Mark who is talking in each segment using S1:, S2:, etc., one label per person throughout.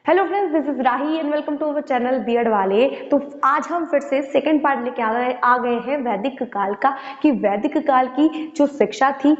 S1: Hello friends, this is Rahi and welcome to our channel B Ed वाले। तो आज हम फिर से सेकंड पार्ट लेके आ गए हैं वैदिक काल का, कि वैदिक काल की जो शिक्षा थी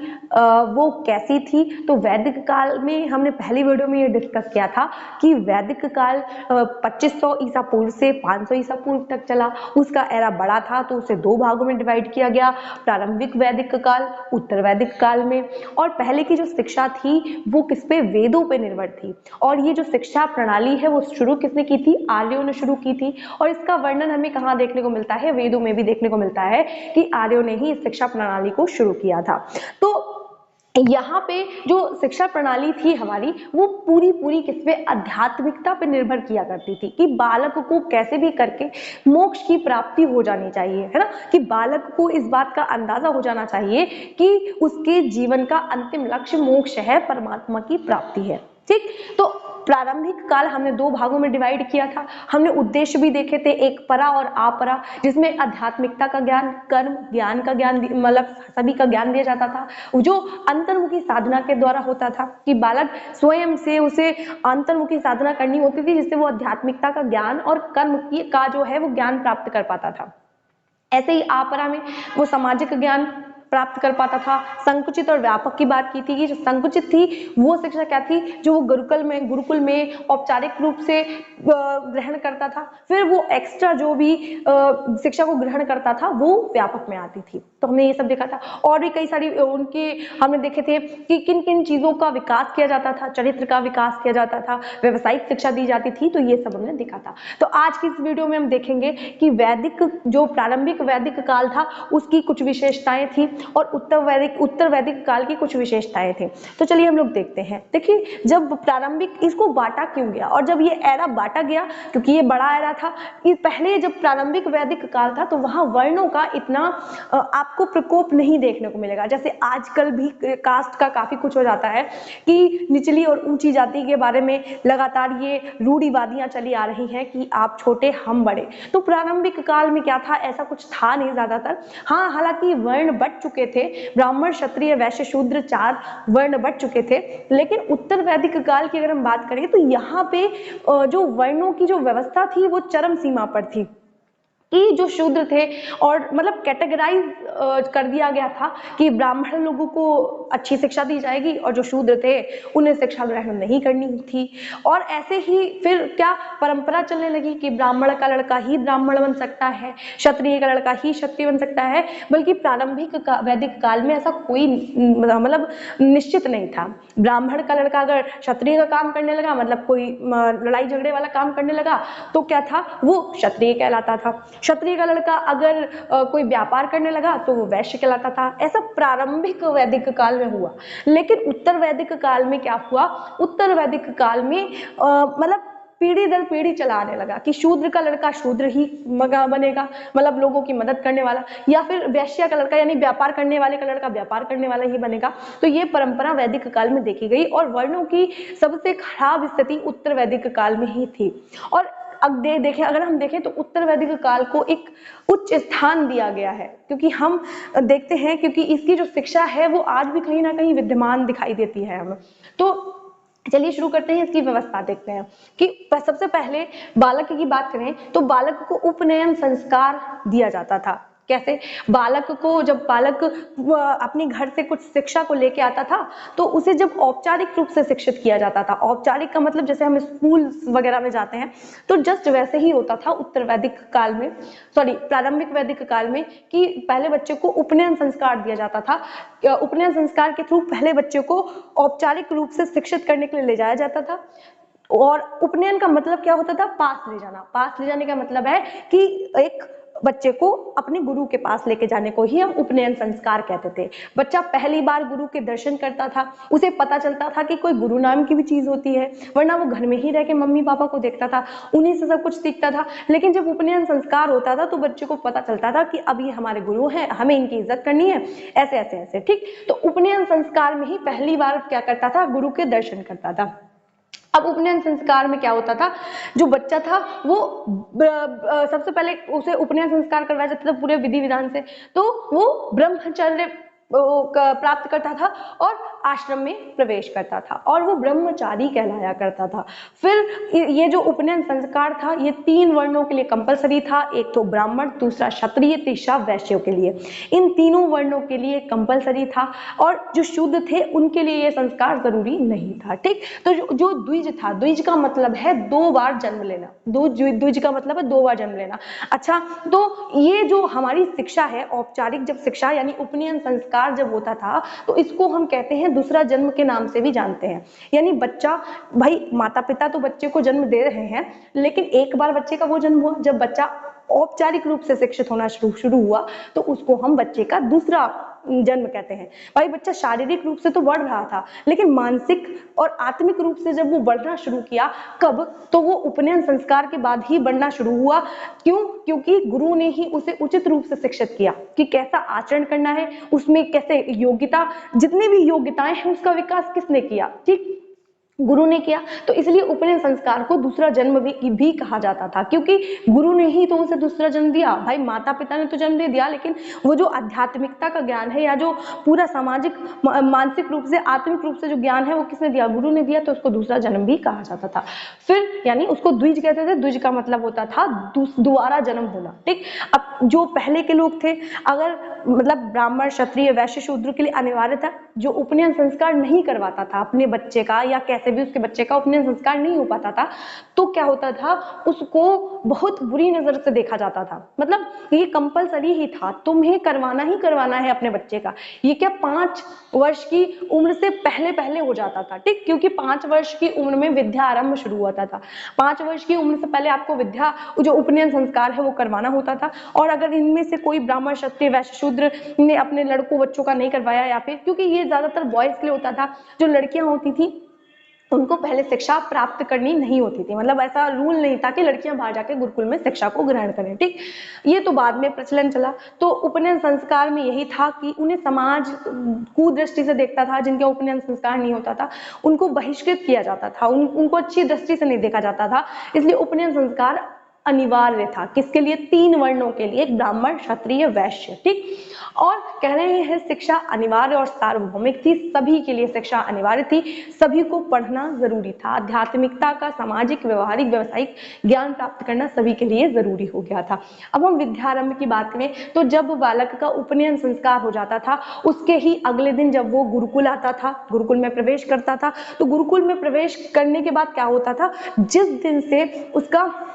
S1: वो कैसी थी। तो वैदिक काल में हमने पहली वीडियो में ये डिस्कस किया था कि वैदिक काल 2500 ईसा पूर्व से 500 ईसा पूर्व तक चला। उसका एरा बड़ा था तो उसे दो भागों में डिवाइड किया गया, प्रारंभिक वैदिक काल, उत्तर वैदिक काल में। और पहले की जो शिक्षा थी वो किस पे, वेदों पे निर्भर थी। और ये जो शिक्षा प्रणाली है वो शुरू किसने की थी, आर्यों ने शुरू की थी। और इसका वर्णन हमें कहाँ देखने को मिलता है, वेदों में भी देखने को मिलता है कि आर्यों ने ही इस शिक्षा प्रणाली को शुरू किया था। तो यहाँ पे जो शिक्षा प्रणाली थी हमारी, वो पूरी पूरी किस पे, आध्यात्मिकता पे निर्भर किया करती थी कि बालक को कैसे भी करके मोक्ष की प्राप्ति हो जानी चाहिए, है ना। कि बालक को इस बात का अंदाजा हो जाना चाहिए कि उसके जीवन का अंतिम लक्ष्य मोक्ष है, परमात्मा की प्राप्ति है। ठीक, तो प्रारंभिक काल हमने दो भागों में डिवाइड किया था। हमने उद्देश्य भी देखे थे, एक परा और आपरा, जिसमें आध्यात्मिकता का ज्ञान, कर्म ज्ञान का ज्ञान, मतलब सभी का ज्ञान दिया जाता था, जो अंतर्मुखी साधना के द्वारा होता था कि बालक स्वयं से उसे अंतर्मुखी साधना करनी होती थी, जिससे वो आध्यात्मिकता का ज्ञान और कर्म का जो है वो ज्ञान प्राप्त कर पाता था। ऐसे ही आपरा में वो सामाजिक ज्ञान प्राप्त कर पाता था। संकुचित और व्यापक की बात की थी कि जो संकुचित थी वो शिक्षा क्या थी, जो वो गुरुकुल में औपचारिक रूप से ग्रहण करता था। फिर वो एक्स्ट्रा जो भी शिक्षा को ग्रहण करता था वो व्यापक में आती थी। तो हमने ये सब देखा था। और भी कई सारी उनके हमने देखे थे कि किन किन चीजों का विकास किया जाता था, चरित्र का विकास किया जाता था, व्यवसायिक शिक्षा दी जाती थी। तो ये सब हमने देखा था। तो आज की इस वीडियो में हम देखेंगे कि वैदिक जो प्रारंभिक वैदिक काल था उसकी कुछ विशेषताएं थी और उत्तर वैदिक काल की कुछ विशेषताएं थी। तो चलिए हम लोग देखते हैं। देखिए, जब प्रारंभिक, इसको बांटा क्यों गया और जब ये एरा बांटा गया, क्योंकि ये बड़ा एरा था। पहले जब प्रारंभिक वैदिक काल था तो वहां वर्णों का इतना आपको प्रकोप नहीं देखने को मिलेगा। जैसे आजकल भी कास्ट का काफी कुछ हो जाता है कि निचली और ऊंची जाति के बारे में लगातार ये रूढ़िवादियां चली आ रही हैं कि आप छोटे हम बड़े। तो प्रारंभिक काल में क्या था, ऐसा कुछ था नहीं ज्यादातर। हाँ, हालांकि वर्ण बट चुके थे, ब्राह्मण क्षत्रिय वैश्य शूद्र 4 वर्ण बट चुके थे। लेकिन उत्तर वैदिक काल की अगर हम बात करें तो यहाँ पे जो वर्णों की जो व्यवस्था थी वो चरम सीमा पर थी कि जो शूद्र थे और मतलब कैटेगराइज कर दिया गया था कि ब्राह्मण लोगों को अच्छी शिक्षा दी जाएगी और जो शूद्र थे उन्हें शिक्षा ग्रहण नहीं करनी थी। और ऐसे ही फिर क्या परंपरा चलने लगी कि ब्राह्मण का लड़का ही ब्राह्मण बन सकता है, क्षत्रिय का लड़का ही क्षत्रिय बन सकता है। बल्कि प्रारंभिक वैदिक काल में ऐसा कोई मतलब निश्चित नहीं था। ब्राह्मण का लड़का अगर क्षत्रिय का काम करने लगा, मतलब कोई लड़ाई झगड़े वाला काम करने लगा, तो क्या था, वो क्षत्रिय कहलाता था। क्षत्रिय का लड़का अगर कोई व्यापार करने लगा तो वो वैश्य कहलाता था। ऐसा प्रारंभिक वैदिक काल में हुआ। लेकिन उत्तर वैदिक काल में क्या हुआ, उत्तर वैदिक काल में मतलब पीढ़ी दर पीढ़ी चला आने लगा कि शूद्र का लड़का शूद्र ही बनेगा, मतलब लोगों की मदद करने वाला, या फिर वैश्य का लड़का यानी व्यापार करने वाले का लड़का व्यापार करने वाला ही बनेगा। तो ये परंपरा वैदिक काल में देखी गई और वर्णों की सबसे खराब स्थिति उत्तर वैदिक काल में ही थी। और अब देखें, अगर हम देखें तो उत्तर वैदिक काल को एक उच्च स्थान दिया गया है, क्योंकि हम देखते हैं क्योंकि इसकी जो शिक्षा है वो आज भी कहीं ना कहीं विद्यमान दिखाई देती है हमें। तो चलिए शुरू करते हैं, इसकी व्यवस्था देखते हैं कि सबसे पहले बालक की बात करें तो बालक को उपनयन संस्कार दिया जाता था। कैसे, बालक को, जब बालक अपने घर से कुछ शिक्षा को लेके आता था तो उसे जब औपचारिक रूप से शिक्षित किया जाता था, औपचारिक का मतलब जैसे हम स्कूल वगैरह में जाते हैं, तो जस्ट वैसे ही होता था उत्तर वैदिक काल में, सॉरी प्रारंभिक वैदिक काल में, कि पहले बच्चे को उपनयन संस्कार दिया जाता था। उपनयन संस्कार के थ्रू पहले बच्चे को औपचारिक रूप से शिक्षित करने के लिए ले जाया जाता था। और उपनयन का मतलब क्या होता था, पास ले जाना। पास ले जाने का मतलब है कि एक बच्चे को अपने गुरु के पास लेके जाने को ही हम उपनयन संस्कार कहते थे। बच्चा पहली बार गुरु के दर्शन करता था, उसे पता चलता था कि कोई गुरु नाम की भी चीज होती है, वरना वो घर में ही रह के मम्मी पापा को देखता था, उन्हीं से सब कुछ सीखता था। लेकिन जब उपनयन संस्कार होता था तो बच्चे को पता चलता था कि अब ये हमारे गुरु हैं, हमें इनकी इज्जत करनी है, ऐसे ऐसे ऐसे। ठीक, तो उपनयन संस्कार में ही पहली बार क्या करता था, गुरु के दर्शन करता था। अब उपनयन संस्कार में क्या होता था, जो बच्चा था वो सबसे पहले उसे उपनयन संस्कार करवाया जाता था पूरे विधि विधान से, तो वो ब्रह्मचर्य प्राप्त करता था और आश्रम में प्रवेश करता था और वो ब्रह्मचारी कहलाया करता था। फिर ये जो उपनयन संस्कार था ये 3 वर्णों के लिए कंपलसरी था, एक तो ब्राह्मण, दूसरा क्षत्रिय, तीसरा वैश्यों के लिए। इन तीनों वर्णों के लिए कंपलसरी था और जो शूद्र थे उनके लिए ये संस्कार जरूरी नहीं था। ठीक, तो जो द्विज था, द्विज का मतलब है 2 बार जन्म लेना, द्विज का मतलब है 2 बार जन्म लेना। अच्छा, तो ये जो हमारी शिक्षा है, औपचारिक जब शिक्षा यानी उपनयन संस्कार जब होता था तो इसको हम कहते हैं दूसरा जन्म के नाम से भी जानते हैं। यानी बच्चा, भाई माता पिता तो बच्चे को जन्म दे रहे हैं, लेकिन एक बार बच्चे का वो जन्म हुआ जब बच्चा औपचारिक रूप से शिक्षित होना शुरू हुआ तो उसको हम बच्चे का दूसरा जन्म कहते हैं। भाई बच्चा शारीरिक रूप से तो बढ़ रहा था, लेकिन मानसिक और आत्मिक रूप से जब वो बढ़ना शुरू किया, कब, तो वो उपनयन संस्कार के बाद ही बढ़ना शुरू हुआ। क्यों? क्योंकि गुरु ने ही उसे उचित रूप से शिक्षित किया कि कैसा आचरण करना है, उसमें कैसे योग्यता, जितनी भी योग्यताएं हैं उसका विकास किसने किया? ठीक, गुरु ने किया। तो इसलिए उपनयन संस्कार को दूसरा जन्म भी कहा जाता था, क्योंकि गुरु ने ही तो उसे दूसरा जन्म दिया। भाई माता पिता ने तो जन्म दे दिया, लेकिन वो जो आध्यात्मिकता का ज्ञान है या जो पूरा सामाजिक मानसिक रूप से आत्मिक रूप से जो ज्ञान है वो किसने दिया? गुरु ने दिया। तो उसको दूसरा जन्म भी कहा जाता था। फिर यानी उसको द्विज कहते थे। द्विज का मतलब होता था दोबारा जन्म होना। ठीक, अब जो पहले के लोग थे, अगर मतलब ब्राह्मण, क्षत्रिय, वैश्य, शूद्र के लिए अनिवार्य था, जो उपनयन संस्कार नहीं करवाता था अपने बच्चे का या कैसे भी उसके बच्चे का उपनयन संस्कार नहीं हो पाता था, तो क्या होता था, उसको बहुत बुरी नजर से देखा जाता था। मतलब ये कंपलसरी ही था, तुम्हें करवाना ही करवाना है अपने बच्चे का। ये क्या 5 वर्ष की उम्र से पहले पहले हो जाता था। ठीक, क्योंकि 5 वर्ष की उम्र में विद्या आरंभ शुरू होता था। 5 वर्ष की उम्र से पहले आपको विद्या, जो उपनयन संस्कार है वो करवाना होता था। और अगर इनमें से कोई ब्राह्मण, क्षत्रिय, वैश्य, शूद्र ने अपने लड़कों बच्चों का नहीं करवाया, या फिर क्योंकि ये ज्यादातर बॉयज के लिए होता था, जो लड़कियां होती थी उनको पहले शिक्षा प्राप्त करनी नहीं होती थी। मतलब ऐसा रूल नहीं था कि लड़कियां बाहर जाके गुरुकुल में शिक्षा को ग्रहण करें। ठीक, ये तो बाद में प्रचलन चला। तो उपनयन संस्कार में यही था कि उन्हें समाज कुदृष्टि से देखता था, जिनका उपनयन संस्कार नहीं होता था उनको बहिष्कृत किया जाता था, उनको अच्छी दृष्टि से नहीं देखा जाता था। इसलिए उपनयन संस्कार अनिवार्य था। किसके लिए? 3 वर्णों के लिए, ब्राह्मण, क्षत्रिय, वैश्य। ठीक, और कह रहे हैं शिक्षा अनिवार्य और सार्वभौमिक थी, सभी के लिए शिक्षा अनिवार्य थी, सभी को पढ़ना जरूरी था। आध्यात्मिकता का, सामाजिक, व्यवहारिक, व्यवसायिक ज्ञान प्राप्त करना सभी के लिए जरूरी हो गया था। अब हम विद्यारंभ की बात करें तो जब बालक का उपनयन संस्कार हो जाता था, उसके ही अगले दिन जब वो गुरुकुल आता था, गुरुकुल में प्रवेश करता था, तो गुरुकुल में प्रवेश करने के बाद क्या होता था, जिस दिन से उसका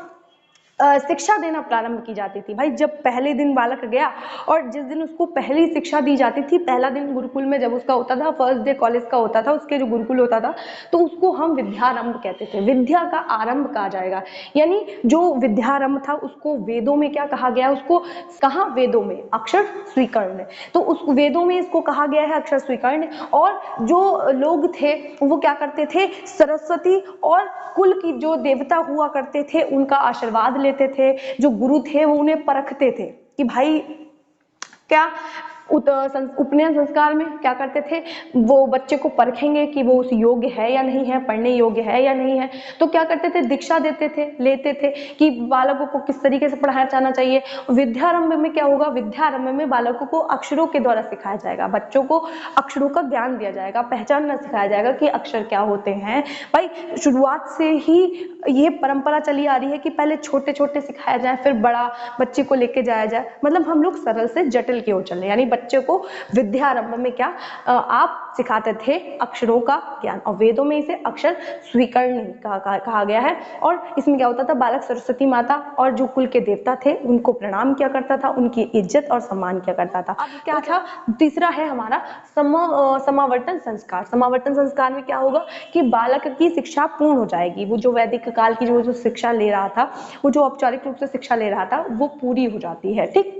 S1: शिक्षा देना प्रारंभ की जाती थी। भाई जब पहले दिन बालक गया और जिस दिन उसको पहली शिक्षा दी जाती थी, पहला दिन गुरुकुल में जब उसका होता था, फर्स्ट डे कॉलेज का होता था, उसके जो गुरुकुल होता था, तो उसको हम विद्यारंभ कहते थे। विद्या का आरंभ कहा जाएगा। यानी जो विद्यारंभ था उसको वेदों में क्या कहा गया? उसको कहा वेदों में अक्षर स्वीकर्ण। तो उस वेदों में इसको कहा गया है अक्षर स्वीकर्ण। और जो लोग थे वो क्या करते थे, सरस्वती और कुल की जो देवता हुआ करते थे उनका आशीर्वाद लेते थे। जो गुरु थे वो उन्हें परखते थे कि भाई क्या उपनयन संस्कार में क्या करते थे, वो बच्चे को परखेंगे कि वो उस योग्य है या नहीं है, पढ़ने योग्य है या नहीं है। तो क्या करते थे, दीक्षा देते थे, लेते थे कि बालकों को किस तरीके से पढ़ाया जाना चाहिए। विद्यारंभ में क्या होगा, विद्यारंभ में बालकों को अक्षरों के द्वारा सिखाया जाएगा, बच्चों को अक्षरों का ज्ञान दिया जाएगा, पहचानना सिखाया जाएगा कि अक्षर क्या होते हैं। भाई शुरुआत से ही ये परंपरा चली आ रही है कि पहले छोटे छोटे सिखाया जाए, फिर बड़ा बच्चे को लेके जाया जाए। मतलब हम लोग सरल से जटिल की ओर चले, यानी बच्चे को विद्यारंभ में क्या आप सिखाते थे, अक्षरों का ज्ञान। और वेदों में इसे अक्षर स्वीकर्ण कहा गया है। और इसमें क्या होता था, बालक सरस्वती माता और जो कुल के देवता थे उनको प्रणाम किया करता था, उनकी इज्जत और सम्मान किया करता था। अब क्या था, तीसरा है हमारा समावर्तन संस्कार। समावर्तन संस्कार में क्या होगा कि बालक की शिक्षा पूर्ण हो जाएगी। वो जो वैदिक काल की जो शिक्षा ले रहा था, वो जो औपचारिक रूप से शिक्षा ले रहा था, वो पूरी हो जाती है। ठीक,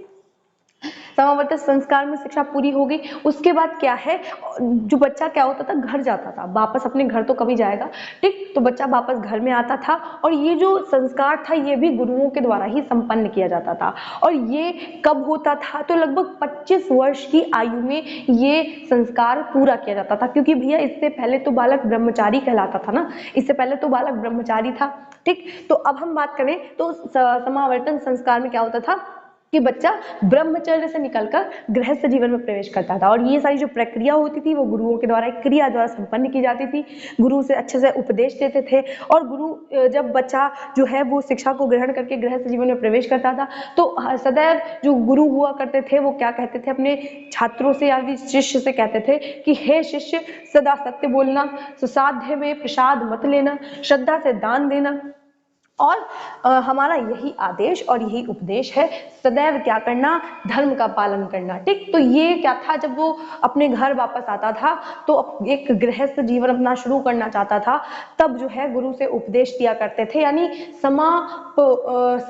S1: समावर्तन संस्कार में शिक्षा पूरी हो गई। उसके बाद क्या है, जो बच्चा क्या होता था, घर जाता था, वापस अपने घर तो कभी जाएगा। ठीक, तो बच्चा वापस घर में आता था। और ये जो संस्कार था ये भी गुरुओं के द्वारा ही संपन्न किया जाता था। और ये कब होता था, तो लगभग 25 वर्ष की आयु में ये संस्कार पूरा किया जाता था। क्योंकि भैया इससे पहले तो बालक ब्रह्मचारी कहलाता था ना, इससे पहले तो बालक ब्रह्मचारी था। ठीक, तो अब हम बात करें तो समावर्तन संस्कार में क्या होता था, कि बच्चा ब्रह्मचर्य से निकलकर गृहस्थ जीवन में प्रवेश करता था। और ये सारी जो प्रक्रिया होती थी वो गुरुओं के द्वारा, एक क्रिया द्वारा संपन्न की जाती थी। गुरु से अच्छे से उपदेश देते थे, और गुरु जब बच्चा जो है वो शिक्षा को ग्रहण करके गृहस्थ जीवन में प्रवेश करता था तो सदैव जो गुरु हुआ करते थे वो क्या कहते थे अपने छात्रों से या शिष्य से, कहते थे कि हे शिष्य, सदा सत्य बोलना, सुसाध्य में प्रसाद मत लेना, श्रद्धा से दान देना, और हमारा यही आदेश और यही उपदेश है, सदैव क्या करना, धर्म का पालन करना। ठीक, तो ये क्या था, जब वो अपने घर वापस आता था तो एक गृहस्थ जीवन अपना शुरू करना चाहता था, तब जो है गुरु से उपदेश दिया करते थे। यानी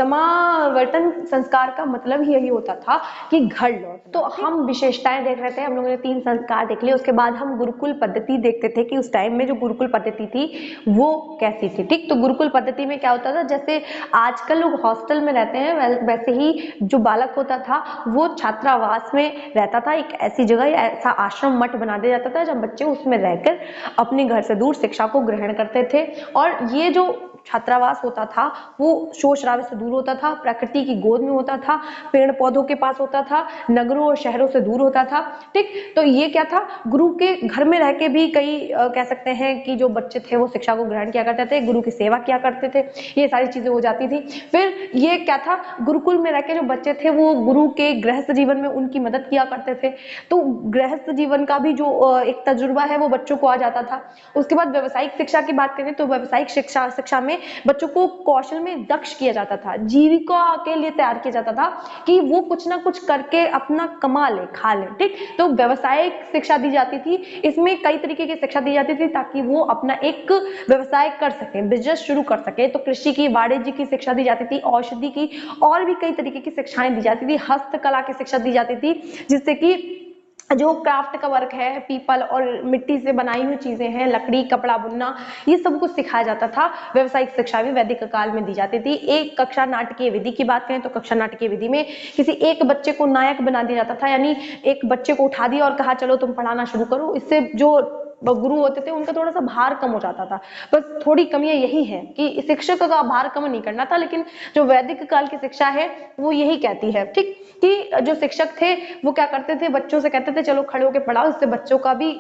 S1: समावर्तन संस्कार का मतलब ही यही होता था कि घर लौट। तो हम विशेषताएं देख रहे थे, हम लोगों ने 3 संस्कार देख लिए। उसके बाद हम गुरुकुल पद्धति देखते थे कि उस टाइम में जो गुरुकुल पद्धति थी वो कैसी थी। ठीक, तो गुरुकुल पद्धति में क्या होता था, जैसे आजकल लोग हॉस्टल में रहते हैं वैसे ही जो बालक होता था वो छात्रावास में रहता था। एक ऐसी जगह या ऐसा आश्रम मठ बना दिया जाता था जब बच्चे उसमें रहकर अपने घर से दूर शिक्षा को ग्रहण करते थे। और ये जो छात्रावास होता था वो शोर शराबे से दूर होता था, प्रकृति की गोद में होता था, पेड़ पौधों के पास होता था, नगरों और शहरों से दूर होता था। ठीक, तो ये क्या था, गुरु के घर में रह के भी कई कह सकते हैं कि जो बच्चे थे वो शिक्षा को ग्रहण किया करते थे, गुरु की सेवा किया करते थे, ये सारी चीजें हो जाती थी। फिर ये क्या था, गुरुकुल में रह के जो बच्चे थे वो गुरु के गृहस्थ जीवन में उनकी मदद किया करते थे। तो गृहस्थ जीवन का भी जो एक तजुर्बा है वो बच्चों को आ जाता था। उसके बाद व्यावसायिक शिक्षा की बात करें तो व्यावसायिक शिक्षा में बच्चों को कौशल में दक्ष किया जाता था, जीविका के लिए तैयार किया जाता था कि वो कुछ ना कुछ करके अपना कमा ले, खा ले। ठीक, तो व्यावसायिक शिक्षा दी जाती थी। इसमें कई तरीके की शिक्षा दी जाती थी ताकि वो अपना एक व्यवसाय कर सके, बिजनेस शुरू कर सके। तो कृषि की, वाणिज्य की शिक्षा दी जाती थी, औषधि की, और भी कई तरीके की शिक्षाएं दी जाती थी। हस्तकला की शिक्षा दी जाती थी, जिससे कि जो क्राफ्ट का वर्क है, पीपल और मिट्टी से बनाई हुई चीजें हैं, लकड़ी, कपड़ा बुनना, ये सब कुछ सिखाया जाता था। व्यावसायिक शिक्षा भी वैदिक काल में दी जाती थी। एक कक्षा नाटकीय विधि की बात करें तो कक्षा नाटकीय विधि में किसी एक बच्चे को नायक बना दिया जाता था। यानी एक बच्चे को उठा दिया और कहा चलो तुम पढ़ाना शुरू करो। इससे जो गुरु होते थे उनका थोड़ा सा भार कम हो जाता था। बस थोड़ी कमियां यही है कि शिक्षक का भार कम नहीं करना था, लेकिन जो वैदिक काल की शिक्षा है वो यही कहती है, ठीक, कि जो शिक्षक थे वो क्या करते थे, बच्चों से कहते थे चलो खड़े होकर पढ़ाओ। इससे बच्चों का भी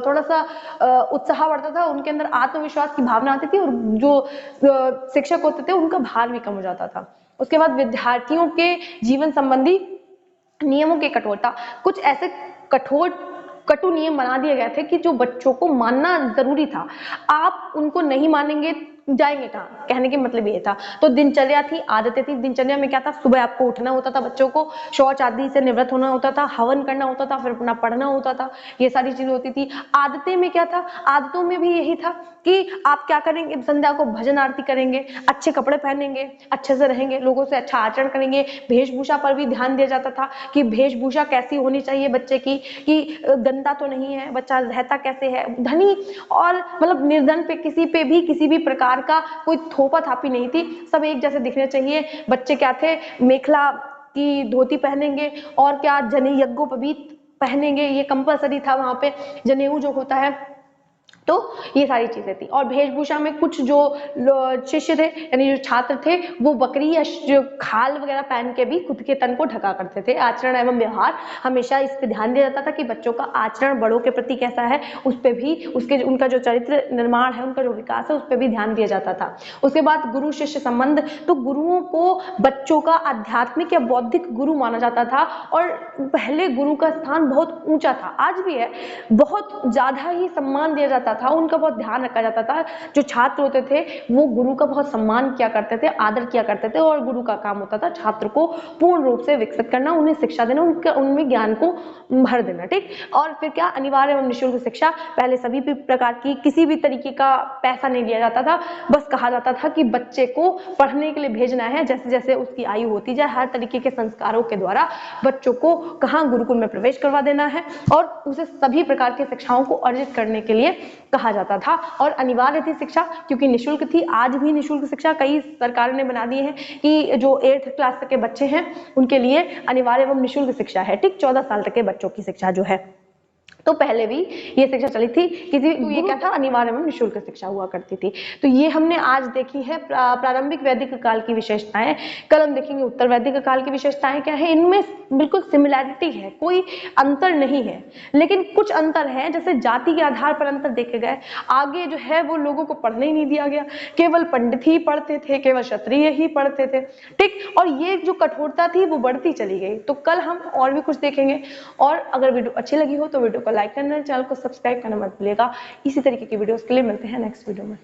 S1: थोड़ा सा उत्साह बढ़ता था, उनके अंदर आत्मविश्वास की भावना आती थी, और जो शिक्षक होते थे उनका भार भी कम हो जाता था। उसके बाद विद्यार्थियों के जीवन संबंधी नियमों की कठोरता, कुछ ऐसे कटु नियम बना दिए गए थे कि जो बच्चों को मानना जरूरी था। आप उनको नहीं मानेंगे जाएंगे कहाँ, कहने के मतलब ये था। तो दिनचर्या थी, आदतें थी। दिनचर्या में क्या था, सुबह आपको उठना होता था, बच्चों को शौच आदि से निवृत्त होना होता था, हवन करना होता था, फिर अपना पढ़ना होता था, ये सारी चीजें होती थी। आदतें में क्या था, आदतों में भी यही था कि आप क्या करेंगे, संध्या को भजन आरती करेंगे, अच्छे कपड़े पहनेंगे, अच्छे से रहेंगे, लोगों से अच्छा आचरण करेंगे। वेशभूषा पर भी ध्यान दिया जाता था कि वेशभूषा कैसी होनी चाहिए बच्चे की, कि गंदा तो नहीं है, बच्चा रहता कैसे है, धनी और मतलब निर्धन पे किसी पे भी किसी भी प्रकार का कोई थोपा थापी नहीं थी, सब एक जैसे दिखने चाहिए। बच्चे क्या थे, मेखला की धोती पहनेंगे, और क्या जनेऊ यज्ञोपवीत पहनेंगे, ये कंपलसरी था वहां पे, जनेऊ जो होता है। तो ये सारी चीजें थी। और वेशभूषा में कुछ जो शिष्य थे यानी जो छात्र थे वो बकरी या जो खाल वगैरह पहन के भी खुद के तन को ढका करते थे। आचरण एवं व्यवहार हमेशा इस पे ध्यान दिया जाता था कि बच्चों का आचरण बड़ों के प्रति कैसा है, उस पे भी उनका जो चरित्र निर्माण है, उनका जो विकास है, उस पर भी ध्यान दिया जाता था। उसके बाद गुरु शिष्य संबंध, तो गुरुओं को बच्चों का आध्यात्मिक या बौद्धिक गुरु माना जाता था, और पहले गुरु का स्थान बहुत ऊंचा था, आज भी है, बहुत ज्यादा ही सम्मान दिया जाता था, उनका बहुत ध्यान रखा जाता था। जो छात्र होते थे वो गुरु का बहुत सम्मान किया करते थे, आदर किया करते थे, और गुरु का काम होता था छात्र को पूर्ण रूप से विकसित करना, उन्हें शिक्षा देना, उनमें ज्ञान को भर देना। ठीक, और फिर क्या, अनिवार्य एवं निःशुल्क शिक्षा। पहले सभी प्रकार की किसी भी तरीके का पैसा नहीं लिया जाता था, बस कहा जाता था कि बच्चे को पढ़ने के लिए भेजना है, जैसे जैसे उसकी आयु होती जाए हर तरीके के संस्कारों के द्वारा बच्चों को कहाँ गुरुकुल में प्रवेश करवा देना है, और उसे सभी प्रकार की शिक्षाओं को अर्जित करने के लिए कहा जाता था। और अनिवार्य थी शिक्षा क्योंकि निःशुल्क थी। आज भी निःशुल्क शिक्षा कई सरकारों ने बना दी है कि जो 8th क्लास तक के बच्चे हैं उनके लिए अनिवार्य एवं निःशुल्क शिक्षा है। ठीक, 14 साल तक के बच्चों की शिक्षा जो है। तो पहले भी ये शिक्षा चली थी, किसी तो ये क्या था, अनिवार्य एवं निःशुल्क शिक्षा हुआ करती थी। तो ये हमने आज देखी है प्रारंभिक वैदिक काल की विशेषताएं। कल हम देखेंगे उत्तर वैदिक काल की विशेषताएं क्या है। इनमें बिल्कुल सिमिलैरिटी है, कोई अंतर नहीं है, लेकिन कुछ अंतर है, जैसे जाति के आधार पर अंतर देखे गए। आगे जो है वो लोगों को पढ़ने ही नहीं दिया गया, केवल पंडित ही पढ़ते थे, केवल क्षत्रिय ही पढ़ते थे, ठीक। और ये जो कठोरता थी वो बढ़ती चली गई। तो कल हम और भी कुछ देखेंगे। और अगर वीडियो अच्छी लगी हो तो वीडियो को लाइक करना, चैनल को सब्सक्राइब करना मत भूलिएगा। इसी तरीके की वीडियोस के लिए मिलते हैं नेक्स्ट वीडियो में।